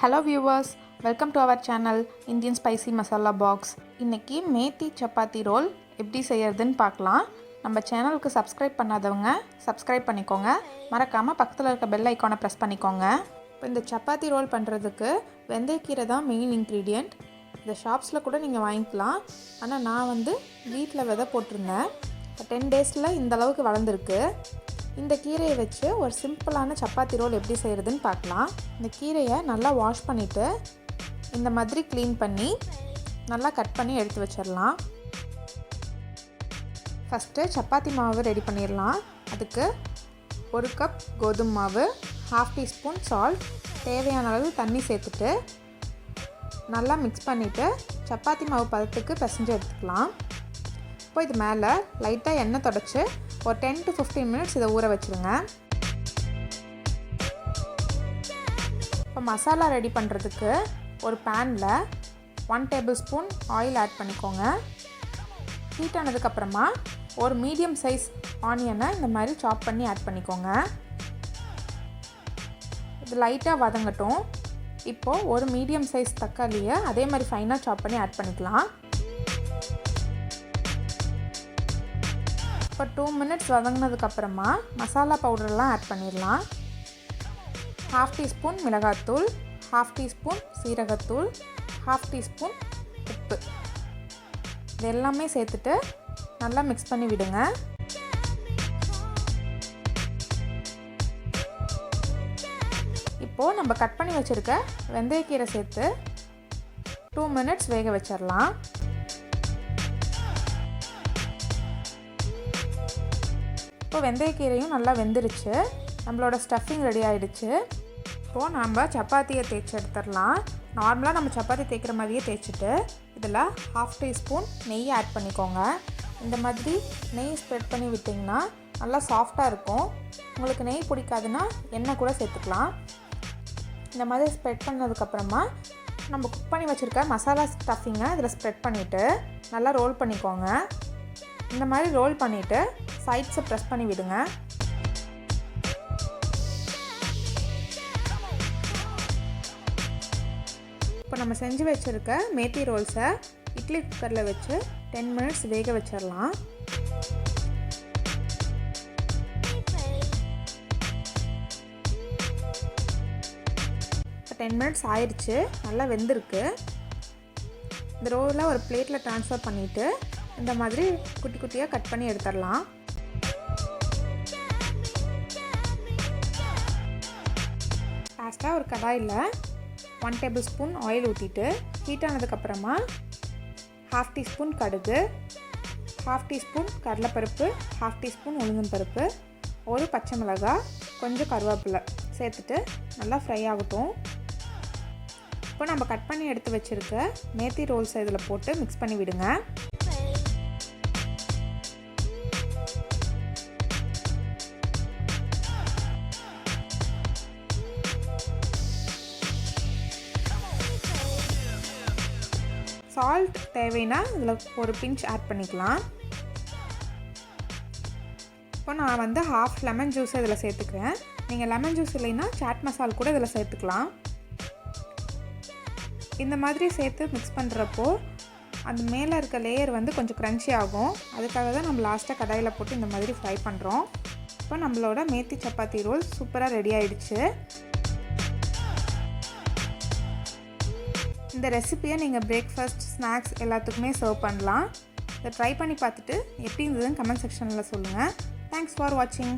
Hello viewers, welcome to our channel Indian Spicy Masala Box. இன்னைக்கு methi chapati role எப்படி செய்யறதுன்னு பார்க்கலாம். நம்ம சேனலுக்கு சப்ஸ்கிரைப் பண்ணாதவங்க சப்ஸ்கிரைப் பண்ணிக்கோங்க. மறக்காம பக்கத்துல இருக்க பெல் ஐகானை பிரஸ் பண்ணிக்கோங்க. இப்போ இந்த சப்பாத்தி ரோல் பண்றதுக்கு வெந்தயக்கீரை தான் மெயின் இன்கிரிடியன்ட். இந்த ஷாப்ஸ்ல கூட நீங்க வாங்கிக்கலாம். ஆனா நான் வீட்ல விதை போட்டுருந்தேன். 10 டேஸ்ல இந்த அளவுக்கு வளர்ந்திருக்கு. இந்த கீரையை வச்சு ஒரு சிம்பிளான சப்பாத்தி ரோல் எப்படி செய்கிறதுன்னு பார்க்கலாம். இந்த கீரையை நல்லா வாஷ் பண்ணிவிட்டு இந்த மாதிரி க்ளீன் பண்ணி நல்லா கட் பண்ணி எடுத்து வச்சிடலாம். ஃபஸ்ட்டு சப்பாத்தி மாவு ரெடி பண்ணிடலாம். அதுக்கு 1 கப் கோதுமை மாவு, 1/2 டீஸ்பூன் சால்ட், தேவையான அளவு தண்ணி சேர்த்துட்டு நல்லா மிக்ஸ் பண்ணிவிட்டு சப்பாத்தி மாவு பதத்துக்கு பிசைஞ்சு எடுத்துக்கலாம். இப்போ இது மேலே லைட்டாக எண்ணெய் தொடச்சி ஒரு 10 to 15 மினிட்ஸ் இதை ஊற வச்சுருங்க. இப்போ மசாலா ரெடி பண்ணுறதுக்கு ஒரு பேனில் 1 டேபிள் ஸ்பூன் ஆயில் ஆட் பண்ணிக்கோங்க. ஹீட் ஆனதுக்கப்புறமா ஒரு மீடியம் சைஸ் ஆனியனை இந்த மாதிரி சாப் பண்ணி ஆட் பண்ணிக்கோங்க. இது லைட்டாக வதங்கட்டும். இப்போது ஒரு மீடியம் சைஸ் தக்காளியை அதே மாதிரி ஃபைனாக சாப் பண்ணி ஆட் பண்ணிக்கலாம். இப்போ 2 மினிட்ஸ் வதங்கினதுக்கப்புறமா மசாலா பவுடர்லாம் ஆட் பண்ணிடலாம். 1/2 டீஸ்பூன் மிளகாத்தூள், 1/2 டீஸ்பூன் சீரகத்தூள், 1/2 டீஸ்பூன் உப்பு, இது எல்லாமே சேர்த்துட்டு நல்லா மிக்ஸ் பண்ணி விடுங்க. இப்போது நம்ம கட் பண்ணி வச்சுருக்க வெந்தயக்கீரை சேர்த்து 2 மினிட்ஸ் வேக வச்சிடலாம். இப்போ வெந்தயக்கீரையும் நல்லா வெந்துருச்சு. நம்மளோட ஸ்டஃபிங் ரெடி ஆகிடுச்சு. இப்போது நம்ம சப்பாத்தியை தேய்ச்சி எடுத்துடலாம். நார்மலாக நம்ம சப்பாத்தி தேய்க்கிற மாதிரியே தேய்ச்சிட்டு இதில் 1/2 டீஸ்பூன் நெய் ஆட் பண்ணிக்கோங்க. இந்த மாதிரி நெய் ஸ்ப்ரெட் பண்ணி விட்டிங்கன்னா நல்லா சாஃப்டாக இருக்கும். உங்களுக்கு நெய் பிடிக்காதுன்னா எண்ணெய் கூட சேர்த்துக்கலாம். இந்த மாதிரி ஸ்ப்ரெட் பண்ணதுக்கப்புறமா நம்ம குக் பண்ணி வச்சுருக்க மசாலா ஸ்டஃபிங்கை இதில் ஸ்ப்ரெட் பண்ணிவிட்டு நல்லா ரோல் பண்ணிக்கோங்க. இந்த மாதிரி ரோல் பண்ணிவிட்டு சைட்ஸை ப்ரெஸ் பண்ணி விடுங்க. இப்போ நம்ம செஞ்சு வச்சுருக்க மேத்தி ரோல்ஸை இட்லி குக்கரில் வச்சு 10 மினிட்ஸ் வேக வச்சிடலாம். இப்போ 10 மினிட்ஸ் ஆயிடுச்சு. நல்லா வெந்திருக்கு. இந்த ரோலை ஒரு பிளேட்டில் ட்ரான்ஸ்ஃபர் பண்ணிவிட்டு இந்த மாதிரி குட்டி குட்டியாக கட் பண்ணி எடுத்துடலாம். லாஸ்ட்டாக ஒரு கடாயில் 1 டேபிள் ஸ்பூன் ஆயில் ஊற்றிட்டு ஹீட் ஆனதுக்கப்புறமா 1/2 டீஸ்பூன் கடுகு, 1/2 டீஸ்பூன் கடலைப்பருப்பு, 1/2 டீஸ்பூன் உளுந்தம்பருப்பு, ஒரு பச்சை மிளகாய், கொஞ்சம் கருவேப்பிலை சேர்த்துட்டு நல்லா ஃப்ரை ஆகட்டும். இப்போ நம்ம கட் பண்ணி எடுத்து வச்சுருக்க மேத்தி ரோல்ஸை இதில் போட்டு மிக்ஸ் பண்ணி விடுங்க. சால்ட் தேவைன்னா இதில் ஒரு பிஞ்ச் ஆட் பண்ணிக்கலாம். இப்போ நான் 1/2 லெமன் ஜூஸ் இதில் சேர்த்துக்கிறேன். நீங்கள் லெமன் ஜூஸ் இல்லைன்னா சாட் மசால் கூட இதில் சேர்த்துக்கலாம். இந்த மாதிரி சேர்த்து மிக்ஸ் பண்ணுறப்போ அந்த மேலே இருக்க லேயர் கொஞ்சம் க்ரன்ச்சி ஆகும். அதுக்காக தான் நம்ம லாஸ்ட்டாக கடாயில் போட்டு இந்த மாதிரி ஃப்ரை பண்ணுறோம். இப்போ நம்மளோட மேத்தி சப்பாத்தி ரோல் சூப்பராக ரெடி ஆகிடுச்சு. இந்த ரெசிபியை நீங்கள் பிரேக்ஃபாஸ்ட், ஸ்நாக்ஸ் எல்லாத்துக்குமே சர்வ் பண்ணலாம். இதை ட்ரை பண்ணி பார்த்துட்டு எப்படி இருந்ததுன்னு கமெண்ட் செக்ஷனில் சொல்லுங்கள். தேங்க்ஸ் ஃபார் வாட்சிங்.